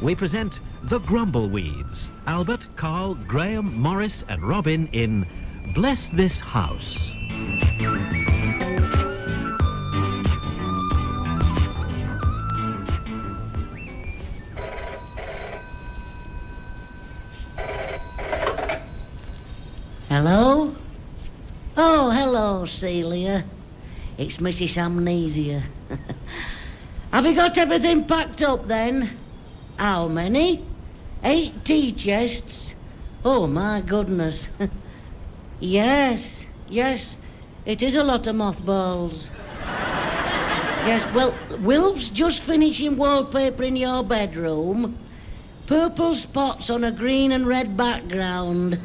we present the Grumbleweeds. Albert, Carl, Graham, Morris and Robin in Bless This House. Hello? Oh, hello, Celia. It's Mrs. Amnesia. Have you got everything packed up, then? How many? 8 tea chests? Oh, my goodness. Yes, it is a lot of mothballs. Yes, well, Wilf's just finishing wallpapering your bedroom. Purple spots on a green and red background.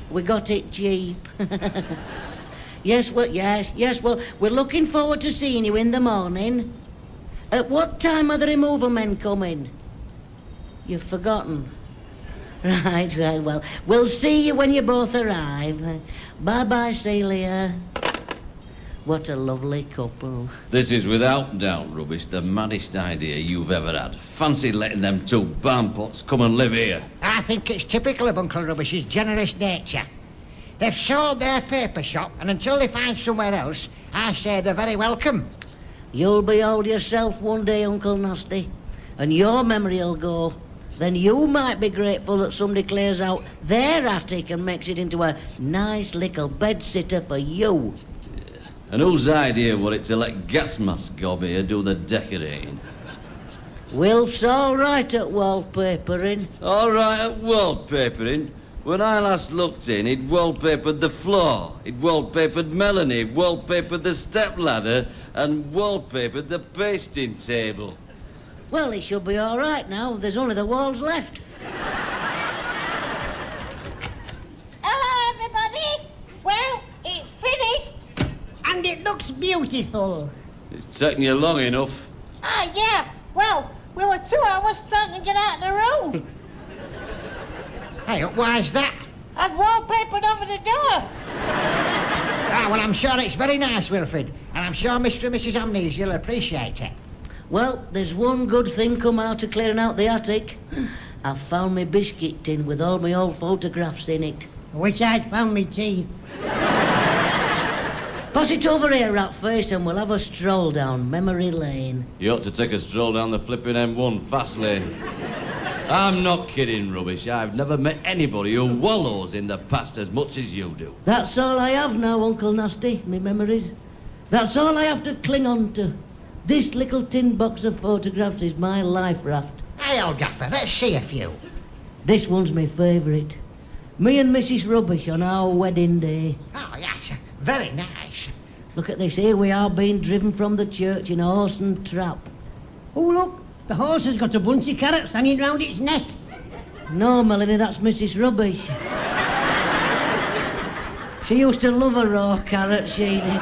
We got it cheap. Yes, well, we're looking forward to seeing you in the morning. At what time are the removal men coming? You've forgotten. Right, well, we'll see you when you both arrive. Bye-bye, Celia. What a lovely couple. This is without doubt, Rubbish, the maddest idea you've ever had. Fancy letting them 2 barn pots come and live here. I think it's typical of Uncle Rubbish's generous nature. They've sold their paper shop, and until they find somewhere else, I say they're very welcome. You'll be old yourself one day, Uncle Nasty, and your memory'll go. Then you might be grateful that somebody clears out their attic and makes it into a nice little bed-sitter for you. And whose idea would it to let gas mask gob here do the decorating? Wilf's all right at wallpapering. All right at wallpapering? When I last looked in, he'd wallpapered the floor, he'd wallpapered Melanie, he'd wallpapered the stepladder, and wallpapered the pasting table. Well, he should be all right now. There's only the walls left. Hello, everybody. Well, it's finished. And it looks beautiful. It's taken you long enough. Ah, yeah. Well, we were 2 hours trying to get out of the room. Hey, why's that? I'd wallpapered over the door. Ah, well, I'm sure it's very nice, Wilfred. And I'm sure Mr. and Mrs. Amnesia will appreciate it. Well, there's one good thing come out of clearing out the attic. I found my biscuit tin with all my old photographs in it. Which I'd found me tea. Pass it over here, Rat Face, and we'll have a stroll down memory lane. You ought to take a stroll down the flipping M1 fast lane. I'm not kidding, Rubbish. I've never met anybody who wallows in the past as much as you do. That's all I have now, Uncle Nasty, me memories. That's all I have to cling on to. This little tin box of photographs is my life raft. Hey, old gaffer, let's see a few. This one's my favourite. Me and Mrs. Rubbish on our wedding day. Oh, yes, very nice. Look at this, here we are being driven from the church in a horse and trap. Oh, look, the horse has got a bunch of carrots hanging round its neck. No, Melanie, that's Mrs. Rubbish. She used to love a raw carrot, she did.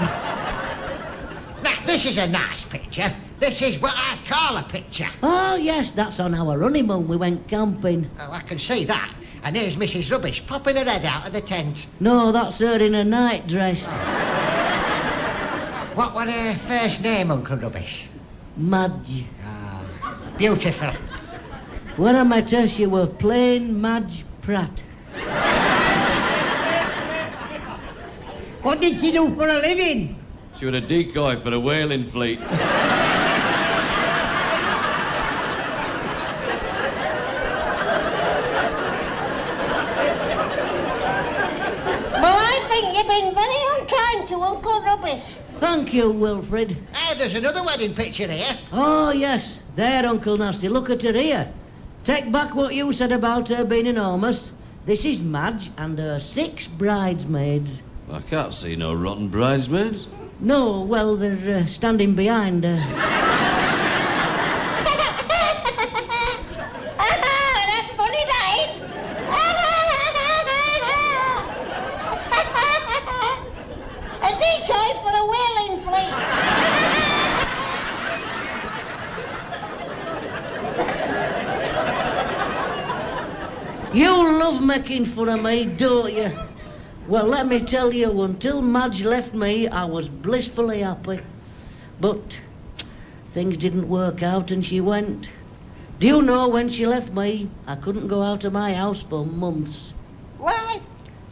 Now, this is a nice picture. This is what I call a picture. Oh, yes, that's on our honeymoon. We went camping. Oh, I can see that. And here's Mrs. Rubbish popping her head out of the tent. No, that's her in a nightdress. What was her first name, Uncle Rubbish? Madge. Oh, beautiful. When I met her, she was plain Madge Pratt. What did she do for a living? She was a decoy for a whaling fleet. Well, I think you've been very unkind to Uncle Rubbish. Thank you, Wilfred. Hey, there's another wedding picture here. Oh, yes. There, Uncle Nasty. Look at her here. Take back what you said about her being enormous. This is Madge and her 6 bridesmaids. I can't see no rotten bridesmaids. No, well, they're standing behind her. That's funny, that is. A decoy for a whaling fleet. You love making fun of me, don't you? Well, let me tell you, until Madge left me, I was blissfully happy. But things didn't work out and she went. Do you know when she left me, I couldn't go out of my house for months. Why?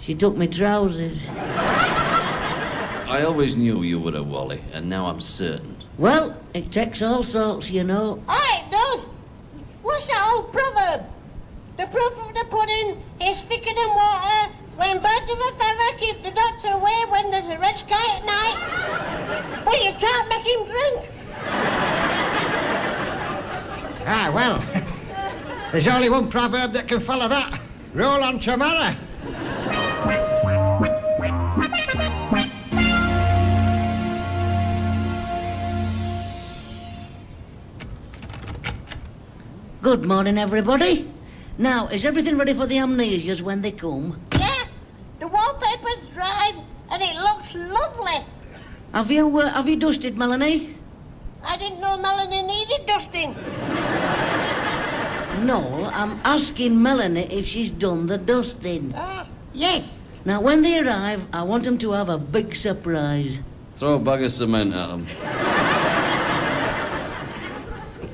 She took me trousers. I always knew you were a Wally, and now I'm certain. Well, it takes all sorts, you know. Aye, it does. What's that old proverb? The proof of the pudding is thicker than water. When birds of a feather keep the doctor away when there's a red sky at night. But you can't make him drink. Ah, well, there's only one proverb that can follow that. Roll on tomorrow. Good morning, everybody. Now, is everything ready for the amnesias when they come? Yeah, the wallpaper's dried and it looks lovely. Have you dusted, Melanie? I didn't know Melanie needed dusting. No, I'm asking Melanie if she's done the dusting. Yes. Now, when they arrive, I want them to have a big surprise. Throw a bag of cement at them.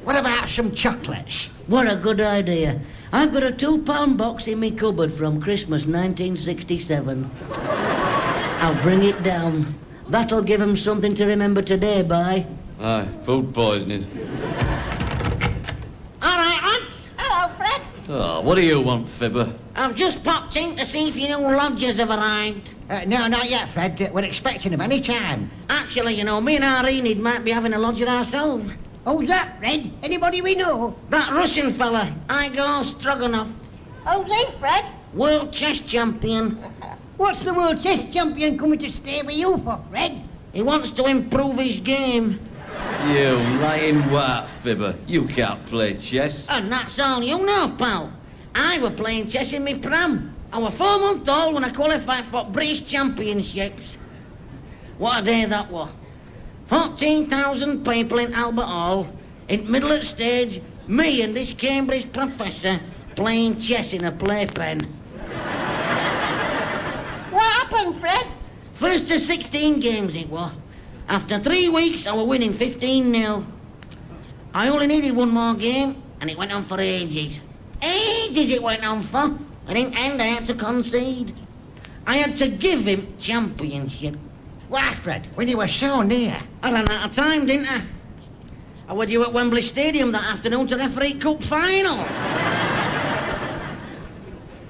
What about some chocolates? What a good idea. I've got a £2 box in me cupboard from Christmas 1967. I'll bring it down. That'll give 'em something to remember today by. Aye, food poisoning. All right, lads. Hello, Fred. Oh, what do you want, Fibber? I've just popped in to see if your new lodgers have arrived. No, not yet, Fred. We're expecting them any time. Actually, you know, me and Irene might be having a lodger ourselves. Who's that, Fred? Anybody we know? That Russian fella, Igor Stroganoff, Who's he, Fred? world chess champion. What's the world chess champion coming to stay with you for, Fred? He wants to improve his game. You lying wart, Fibber. You can't play chess. And that's all you know, pal. I were playing chess in me pram. I was 4 months old when I qualified for British Championships. What a day that was. 14,000 people in Albert Hall, in middle of the stage, me and this Cambridge professor playing chess in a playpen. What happened, Fred? First of 16 games it was. After 3 weeks, I was winning 15-0. I only needed one more game, and it went on for ages. Ages it went on for. And in the end, I had to concede. I had to give him championship. Why, Fred, when you were so near. I ran out of time, didn't I? I was due at Wembley Stadium that afternoon to referee cup final.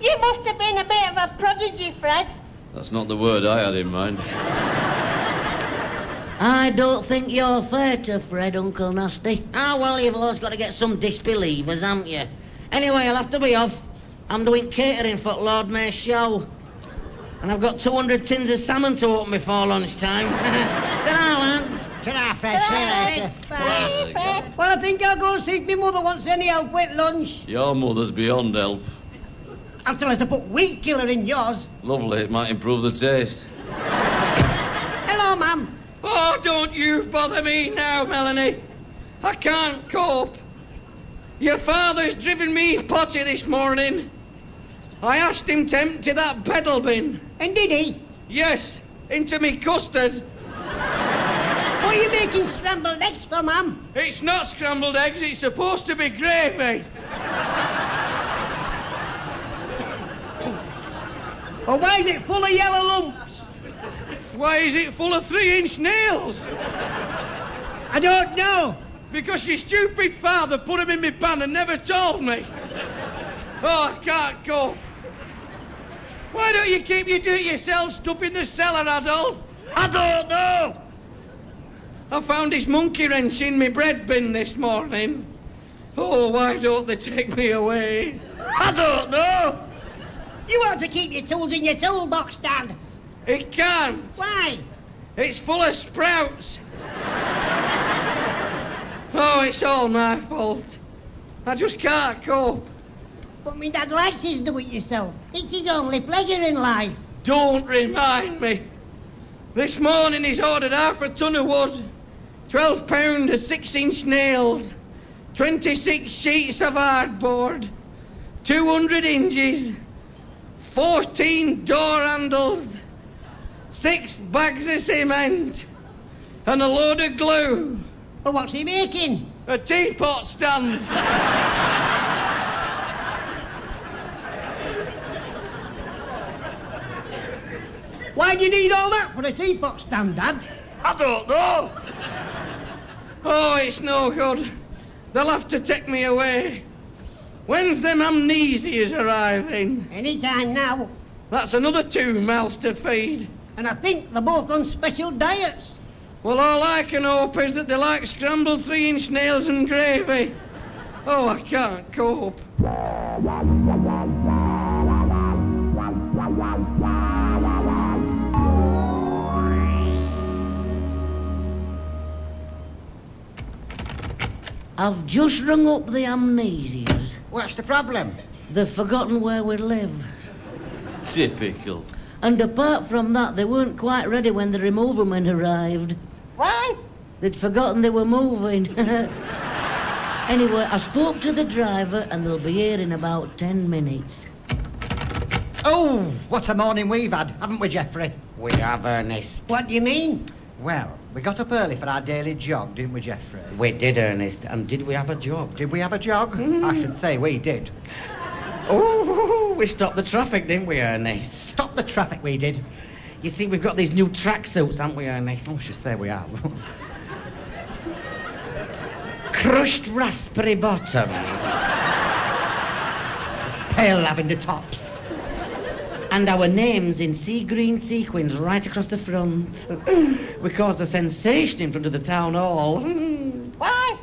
You must have been a bit of a prodigy, Fred. That's not the word I had in mind. I don't think you're fair to Fred, Uncle Nasty. Ah, well, you've always got to get some disbelievers, haven't you? Anyway, I'll have to be off. I'm doing catering for Lord Mayor's show. And I've got 200 tins of salmon to open before lunchtime. Ta-ra, lads. Ta-ra, Fred. Ta-ra. Bye, Fred. Well, I think I'll go and see if my mother wants any help with lunch. Your mother's beyond help. I'll tell her to put weed killer in yours. Lovely, it might improve the taste. Hello, Mum. Oh, don't you bother me now, Melanie. I can't cope. Your father's driven me potty this morning. I asked him to empty that pedal bin. And did he? Yes, into me custard. What are you making scrambled eggs for, Mum? It's not scrambled eggs, it's supposed to be gravy. Well, why is it full of yellow lumps? Why is it full of 3-inch nails? I don't know. Because your stupid father put them in my pan and never told me. Oh, I can't cope. Why don't you keep your do-it-yourself stuff in the cellar, Adolf? I don't know. I found his monkey wrench in my bread bin this morning. Oh, why don't they take me away? I don't know. You ought to keep your tools in your toolbox, Dad. It can't. Why? It's full of sprouts. Oh, it's all my fault. I just can't cope. But me Dad likes his do-it-yourself. It's his only pleasure in life. Don't remind me. This morning he's ordered half a ton of wood, 12 pound of 6-inch nails, 26 sheets of hardboard, 200 hinges, 14 door handles, 6 bags of cement, and a load of glue. But what's he making? A teapot stand. Why do you need all that for a teapot stand, Dad? I don't know. Oh, it's no good. They'll have to take me away. When's them amnesias arriving? Any time now. That's another 2 mouths to feed. And I think they're both on special diets. Well, all I can hope is that they like scrambled 3-inch nails and gravy. Oh, I can't cope. I've just rung up the amnesias. What's the problem? They've forgotten where we live. Typical. And apart from that, they weren't quite ready when the removal men arrived. Why? They'd forgotten they were moving. Anyway, I spoke to the driver and they'll be here in about 10 minutes. Oh, what a morning we've had, haven't we, Geoffrey? We have, Ernest. What do you mean? Well, we got up early for our daily jog, didn't we, Geoffrey? We did, Ernest. And did we have a jog? Did we have a jog? I should say we did. Oh, we stopped the traffic, didn't we, Ernest? Stop the traffic, we did. You see, we've got these new tracksuits, haven't we, Ernest? I should say we have. Crushed raspberry bottom. Pale lavender tops. And our names in sea green sequins right across the front. We caused a sensation in front of the town hall. Why?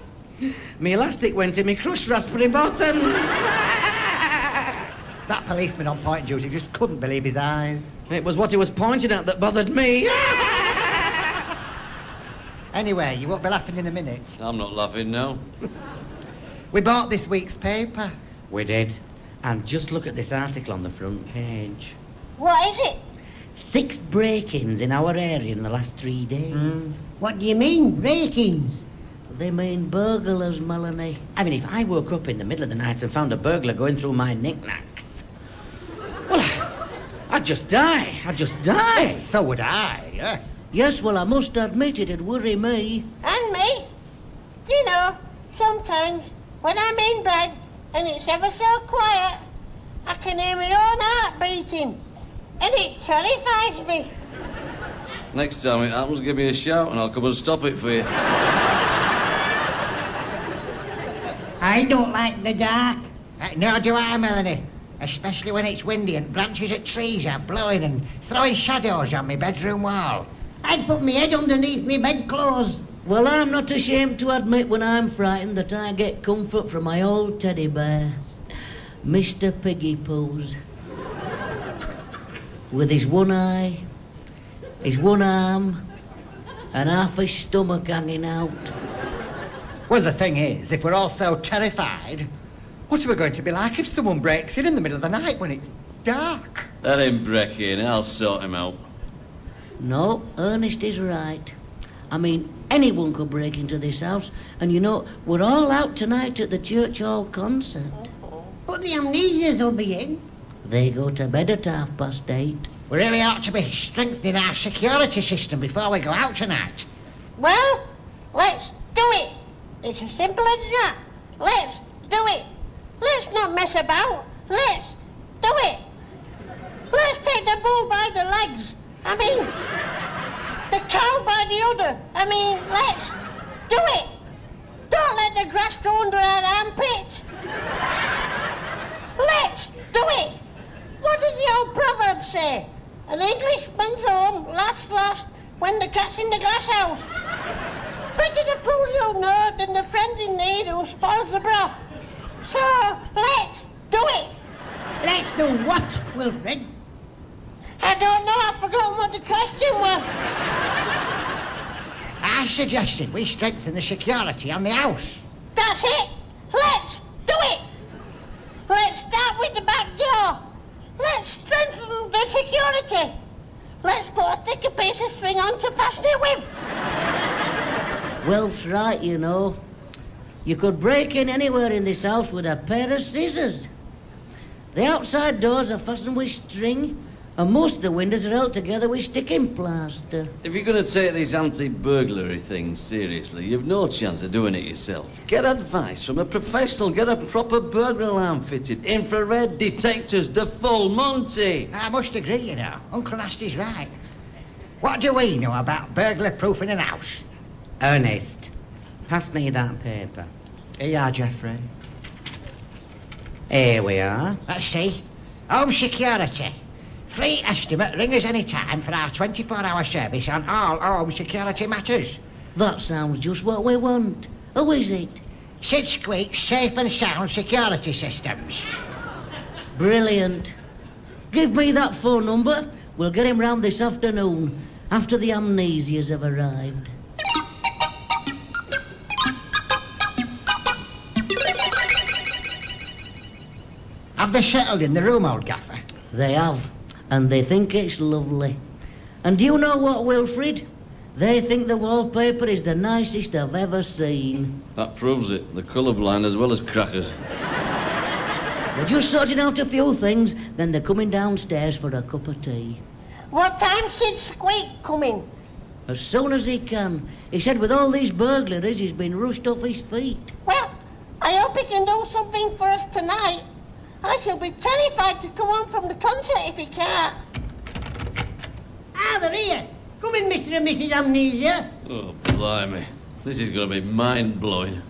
Me elastic went in me crushed raspberry bottom. That policeman on point duty just couldn't believe his eyes. It was what he was pointing at that bothered me. Anyway, you won't be laughing in a minute. I'm not laughing now. We bought this week's paper. We did. And just look at this article on the front page. What is it? 6 break-ins in our area in the last 3 days. What do you mean, break-ins? They mean burglars, Melanie. I mean, if I woke up in the middle of the night and found a burglar going through my knickknacks, well, I'd just die. I'd just die. So would I, yeah. Yes, well, I must admit it'd worry me. And me? Do you know, sometimes when I'm in bed and it's ever so quiet, I can hear my own heart beating. And it terrifies me. Next time it happens, give me a shout and I'll come and stop it for you. I don't like the dark. Nor do I, Melanie. Especially when it's windy and branches of trees are blowing and throwing shadows on my bedroom wall. I'd put my head underneath me bedclothes. Well, I'm not ashamed to admit when I'm frightened that I get comfort from my old teddy bear, Mr. Piggy Poos. With his one eye, his one arm, and half his stomach hanging out. Well, the thing is, if we're all so terrified, what are we going to be like if someone breaks in the middle of the night when it's dark? Let him break in, I'll sort him out. No, Ernest is right. I mean, anyone could break into this house, and you know, we're all out tonight at the church hall concert. But the amnesias will be in. They go to bed at 8:30. We really ought to be strengthening our security system before we go out tonight. Well, let's do it. It's as simple as that. Let's do it. Let's not mess about. Let's do it. Let's take the bull by the legs. I mean, the cow by the udder. I mean, let's do it. Don't let the grass grow under our armpits. Let's do it. What does the old proverb say? An Englishman's home laughs last when the cat's in the glass house. Better the fool you know than the friend in need who spoils the broth. So, let's do it. Let's do what, Wilfred? I don't know, I've forgotten what the question was. I suggested we strengthen the security on the house. That's it. Let's do it. Let's start with the back door. Let's strengthen the security. Let's put a thicker piece of string on to fasten it with. Well, it's right, you know. You could break in anywhere in this house with a pair of scissors. The outside doors are fastened with string, And most of the windows are held together with sticking plaster. If you're going to take this anti-burglary thing seriously, you've no chance of doing it yourself. Get advice from a professional. Get a proper burglar alarm fitted. Infrared detectors, the full Monty. I must agree, you know. Uncle Nasty's right. What do we know about burglar-proofing an house? Ernest, pass me that paper. Here you are, Geoffrey. Here we are. Let's see. Home security. Free estimate, ring us any time for our 24-hour service on all home security matters. That sounds just what we want. Who is it? Sid Squeak Safe and Sound Security Systems. Brilliant. Give me that phone number. We'll get him round this afternoon, after the amnesias have arrived. Have they settled in the room, old gaffer? They have, and they think it's lovely. And do you know what, Wilfred? They think the wallpaper is the nicest I've ever seen. That proves it. They're colourblind as well as crackers. They're just sorting out a few things, then they're coming downstairs for a cup of tea. What time's Sid Squeak coming? As soon as he can. He said with all these burglaries, he's been rushed off his feet. Well, I hope he can do something for us tonight. I shall be terrified to come home from the concert if he can't. Ah, they're here. Come in, Mr. and Mrs. Amnesia. Oh, blimey. This is going to be mind-blowing.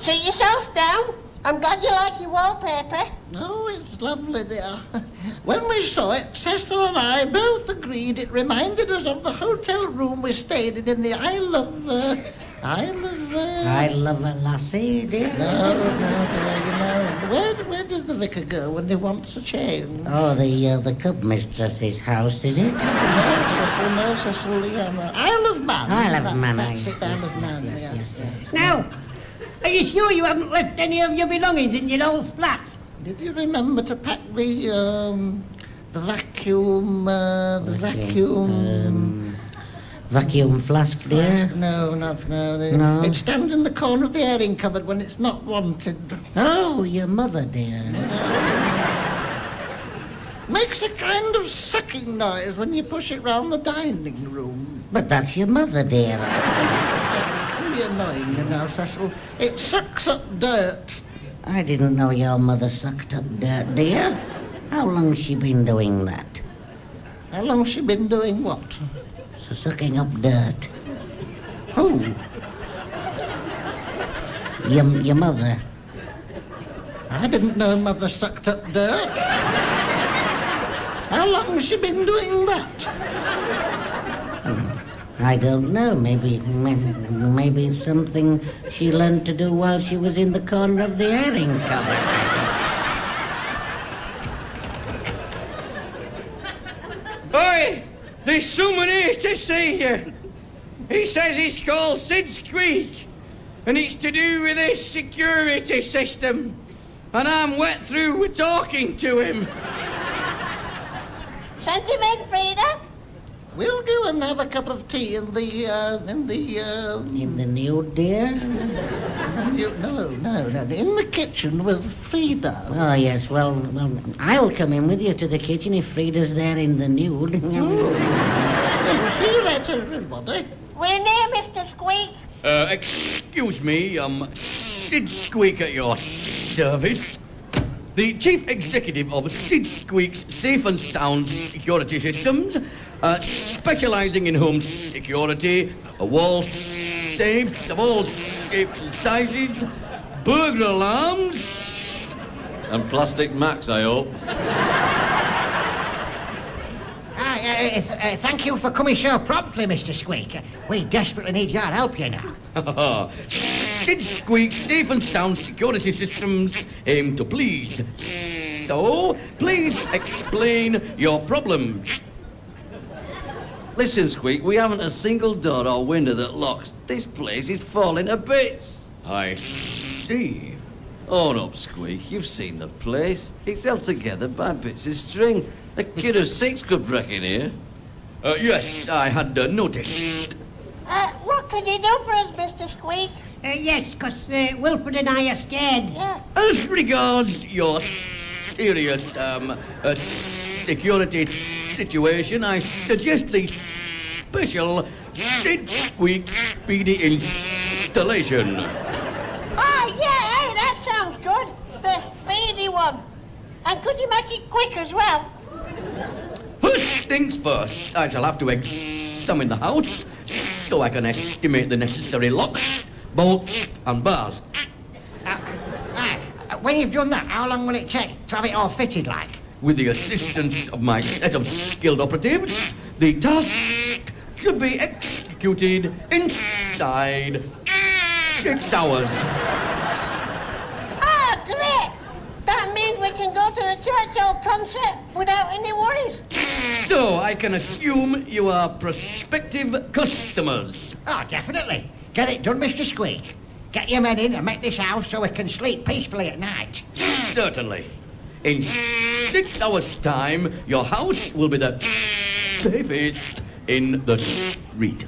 Sit yourself down. I'm glad you like your wallpaper. Oh, it's lovely, dear. When we saw it, Cecil and I both agreed it reminded us of the hotel room we stayed in the Isle of a lassie, dear. No, dear, you know. Where does the vicar go when he wants a change? Oh, the cub mistress's house, is it? No, Cecil, the Isle of Man. Isle of Man, That's it, Isle of Man, yes. Now, are you sure you haven't left any of your belongings in your old flat? Did you remember to pack the vacuum, Vacuum flask, dear? No, not now. No? It stands in the corner of the airing cupboard when it's not wanted. Oh, your mother, dear. Makes a kind of sucking noise when you push it round the dining room. But that's your mother, dear. Really annoying, you know, Cecil. It sucks up dirt. I didn't know your mother sucked up dirt, dear. How long's she been doing that? How long's she been doing what? So sucking up dirt. Who? Your mother. I didn't know Mother sucked up dirt. How long has she been doing that? I don't know. Maybe it's something she learned to do while she was in the corner of the airing cupboard. Boy, there's someone here to see you. He says he's called Sid Squeak, and it's to do with this security system. And I'm wet through with talking to him. Send him in, Frida. We'll go and have a cup of tea in the In the nude, dear? No, in the kitchen with Frida. Oh, yes, well, I'll come in with you to the kitchen if Frida's there in the nude. See you later, everybody. We're near, Mr. Squeak. Excuse me, Sid Squeak at your service. The Chief Executive of Sid Squeak's Safe and Sound Security Systems, specialising in home security, wall safes of all shapes and sizes, burglar alarms... And plastic Macs, I hope. Thank you for coming so promptly, Mr. Squeak. We desperately need your help, you know. Sid Squeak's Safe and Sound Security Systems aim to please. So, please explain your problems. Listen, Squeak, we haven't a single door or window that locks. This place is falling to bits. I see. Own up, Squeak. You've seen the place. It's held together by bits of string. A kid of 6 could break in here. Yes, I had noticed. What can you do for us, Mr. Squeak? Yes, because Wilfred and I are scared. Yeah. As regards your serious security situation, I suggest the special Squeak speedy installation. Oh, yeah, that sounds good. The speedy one. And could you make it quick as well? First things first, I shall have to examine the house so I can estimate the necessary locks, bolts, and bars. When you've done that, how long will it take to have it all fitted like? With the assistance of my set of skilled operatives, the task should be executed inside 6 hours. Ah, great! That means we can go to the church hall concert without any worries. So I can assume you are prospective customers. Oh, definitely. Get it done, Mr. Squeak. Get your men in and make this house so we can sleep peacefully at night. Certainly. In 6 hours' time, your house will be the safest in the street.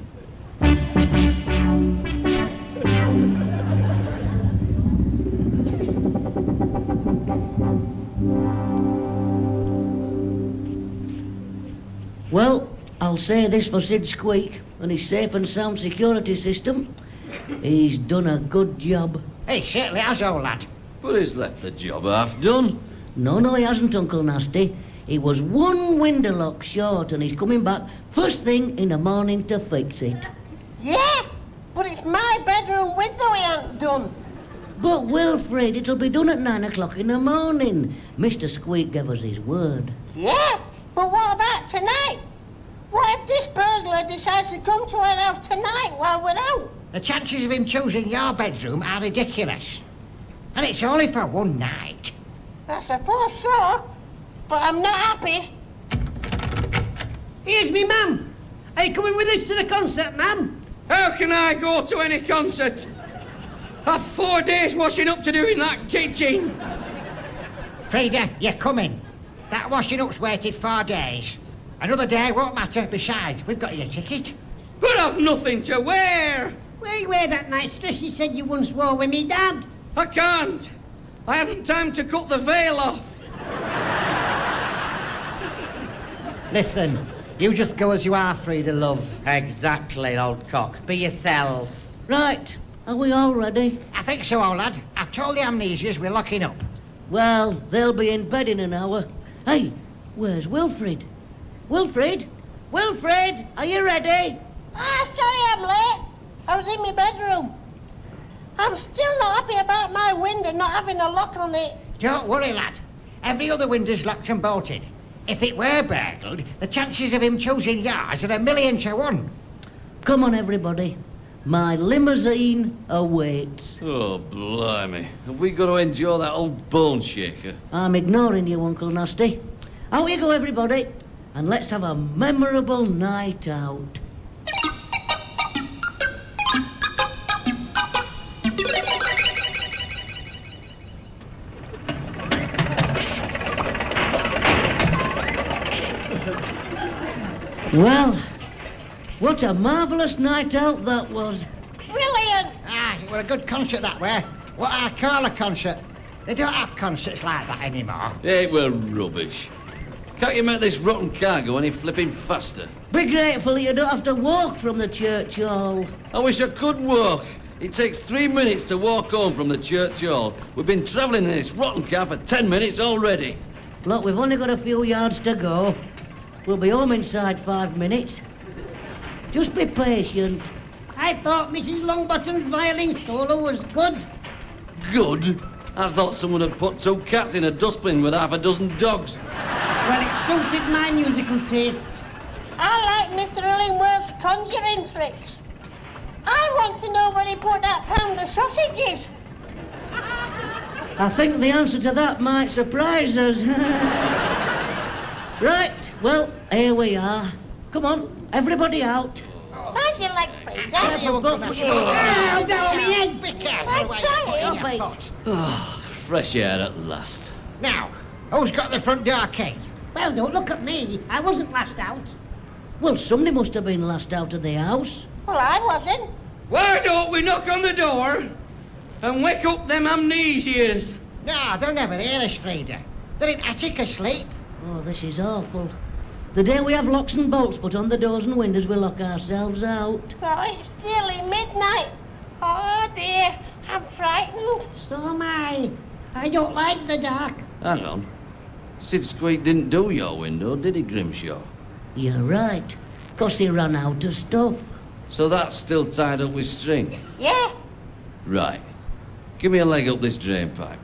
Well, I'll say this for Sid Squeak and his safe and sound security system. He's done a good job. He certainly has, old lad. But he's left the job half done. No, he hasn't, Uncle Nasty. He was one window lock short and he's coming back first thing in the morning to fix it. Yeah, but it's my bedroom window he hasn't done. But, Wilfred, it'll be done at 9 o'clock in the morning. Mr. Squeak gave us his word. Yeah, but what about tonight? What if this burglar decides to come to our house tonight while we're out? The chances of him choosing your bedroom are ridiculous. And it's only for one night. I suppose so, but I'm not happy. Here's me, ma'am. Are you coming with us to the concert, ma'am? How can I go to any concert? I've 4 days washing up to do in that kitchen. Frida, you're coming. That washing up's waited 4 days. Another day won't matter. Besides, we've got your ticket. But I've nothing to wear. Where you wear that nice dress you said you once wore with me, Dad? I can't. I haven't time to cut the veil off. Listen, you just go as you are, Frida, love. Exactly, old cock. Be yourself. Right, are we all ready? I think so, old lad. I've told the amnesias we're locking up. Well, they'll be in bed in an hour. Hey, where's Wilfred? Wilfred? Wilfred, are you ready? Ah, sorry I'm late. I was in my bedroom. I'm still not happy about my window not having a lock on it. Don't worry, lad. Every other window's locked and bolted. If it were burgled, the chances of him choosing yours are 1,000,000 to 1. Come on, everybody. My limousine awaits. Oh, blimey. Have we got to endure that old bone shaker? I'm ignoring you, Uncle Nasty. Out you go, everybody, and let's have a memorable night out. Well, what a marvellous night out that was. Brilliant! Ah, it was a good concert that way. What I call a concert. They don't have concerts like that anymore. It were rubbish. Can't you make this rotten car go any flipping faster? Be grateful you don't have to walk from the church hall. I wish I could walk. It takes 3 minutes to walk home from the church hall. We've been travelling in this rotten car for 10 minutes already. Look, we've only got a few yards to go. We'll be home inside 5 minutes. Just be patient. I thought Mrs. Longbottom's violin solo was good. Good? I thought someone had put 2 cats in a dustbin with half a dozen dogs. Well, it suited my musical tastes. I like Mr. Illingworth's conjuring tricks. I want to know where he put that pound of sausages. I think the answer to that might surprise us. Right, well, here we are. Come on, everybody out. How'd you like Frida? Oh, fresh air at last. Now, who's got the front door key? Well, don't look at me. I wasn't last out. Well, somebody must have been last out of the house. Well, I wasn't. Why don't we knock on the door and wake up them amnesias? No, they'll never hear us, Frida. They're in attic asleep. Oh, this is awful. The day we have locks and bolts put on the doors and windows, we lock ourselves out. Oh, it's nearly midnight. Oh, dear. I'm frightened. So am I. I don't like the dark. Hang on. Sid Squeak didn't do your window, did he, Grimshaw? You're right. 'Cause he ran out of stuff. So that's still tied up with string? Yeah. Right. Give me a leg up this drain pipe.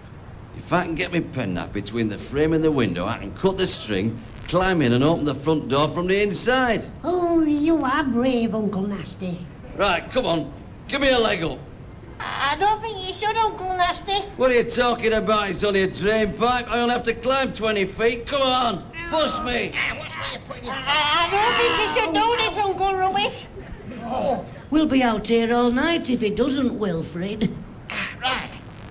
If I can get my penknife between the frame and the window, I can cut the string, climb in and open the front door from the inside. Oh, you are brave, Uncle Nasty. Right, come on. Give me a leg up. I don't think you should, Uncle Nasty. What are you talking about? It's only a drain pipe. I only have to climb 20 feet. Come on. Push me. I don't think you should do this, Uncle Rubbish. Oh, We'll be out here all night if it doesn't, Wilfred. Right.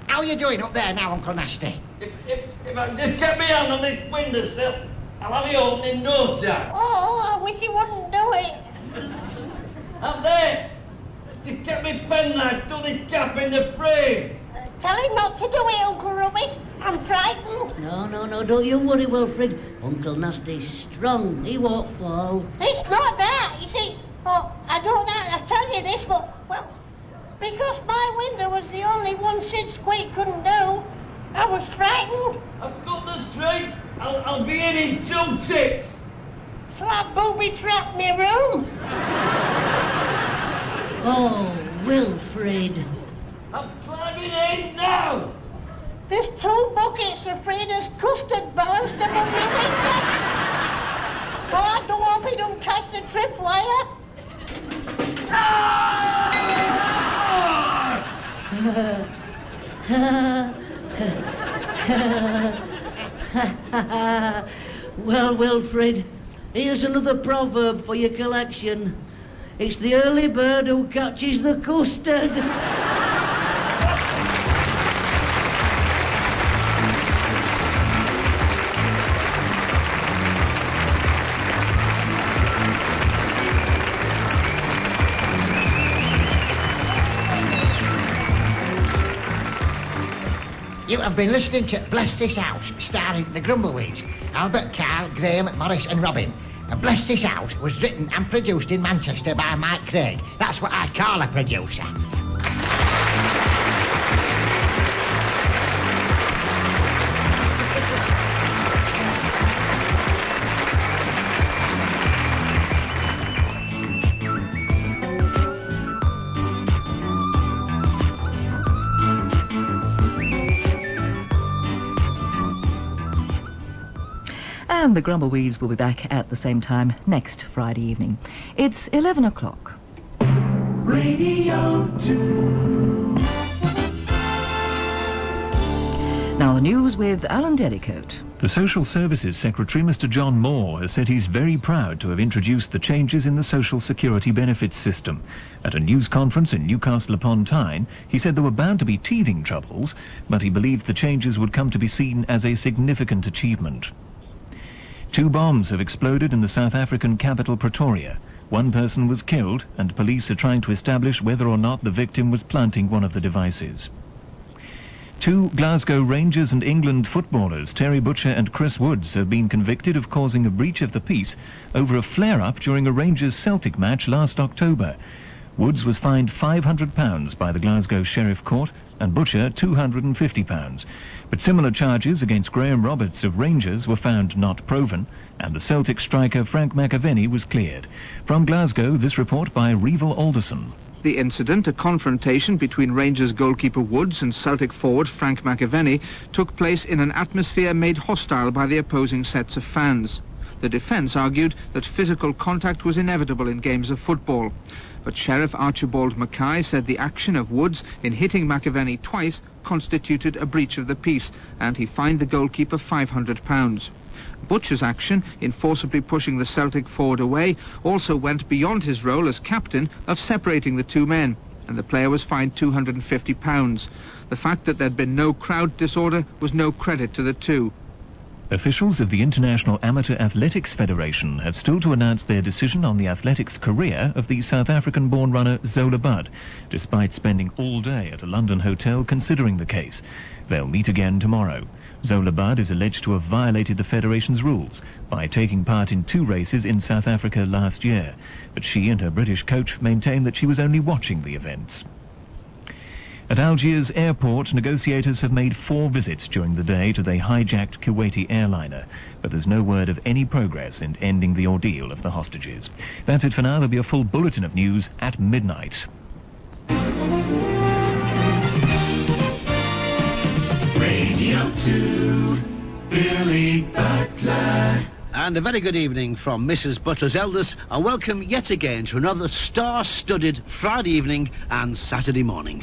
How are you doing up there now, Uncle Nasty? If I can just get my hand on this windowsill, I'll have it open in no time. Oh, I wish you wouldn't do it. I'm there. Just get me penknife through this gap in the frame. Tell him not to do it, Uncle Rubbish. I'm frightened. No, don't you worry, Wilfred. Uncle Nasty's strong. He won't fall. It's not that, you see. Oh, I don't know how to tell you this, but, well, because my window was the only one Sid Squeak couldn't do, I was frightened. I've got the strength. I'll be in 2 ticks. So I booby-trapped my room. Oh, Wilfred. I'm climbing in now. There's 2 buckets of Frida's custard balanced above my window. Oh, I don't hope he don't catch the tripwire. Well, Wilfred, here's another proverb for your collection. It's the early bird who catches the custard. You have been listening to Bless This House, starring the Grumbleweeds, Albert, Carl, Graham, Morris and Robin. And Bless This House was written and produced in Manchester by Mike Craig. That's what I call a producer. And the Grumbleweeds will be back at the same time next Friday evening. It's 11 o'clock. Radio 2. Now the news with Alan Dedicoat. The Social Services Secretary, Mr. John Moore, has said he's very proud to have introduced the changes in the Social Security benefits system. At a news conference in Newcastle upon Tyne, he said there were bound to be teething troubles, but he believed the changes would come to be seen as a significant achievement. 2 bombs have exploded in the South African capital Pretoria. 1 person was killed, and police are trying to establish whether or not the victim was planting one of the devices. 2 Glasgow Rangers and England footballers, Terry Butcher and Chris Woods, have been convicted of causing a breach of the peace over a flare-up during a Rangers-Celtic match last October. Woods was fined £500 by the Glasgow Sheriff Court and Butcher £250. But similar charges against Graham Roberts of Rangers were found not proven, and the Celtic striker Frank McAvenny was cleared. From Glasgow, this report by Revel Alderson. The incident, a confrontation between Rangers goalkeeper Woods and Celtic forward Frank McAvenny, took place in an atmosphere made hostile by the opposing sets of fans. The defence argued that physical contact was inevitable in games of football. But Sheriff Archibald Mackay said the action of Woods in hitting McAvenny twice constituted a breach of the peace, and he fined the goalkeeper £500. Butcher's action in forcibly pushing the Celtic forward away also went beyond his role as captain of separating the 2 men, and the player was fined £250. The fact that there'd been no crowd disorder was no credit to the 2. Officials of the International Amateur Athletics Federation have still to announce their decision on the athletics career of the South African-born runner Zola Budd, despite spending all day at a London hotel considering the case. They'll meet again tomorrow. Zola Budd is alleged to have violated the Federation's rules by taking part in 2 races in South Africa last year, but she and her British coach maintain that she was only watching the events. At Algiers airport, negotiators have made 4 visits during the day to the hijacked Kuwaiti airliner, but there's no word of any progress in ending the ordeal of the hostages. That's it for now. There'll be a full bulletin of news at midnight. Radio 2, Billy Butler. And a very good evening from Mrs. Butler's eldest, and welcome yet again to another star-studded Friday evening and Saturday morning.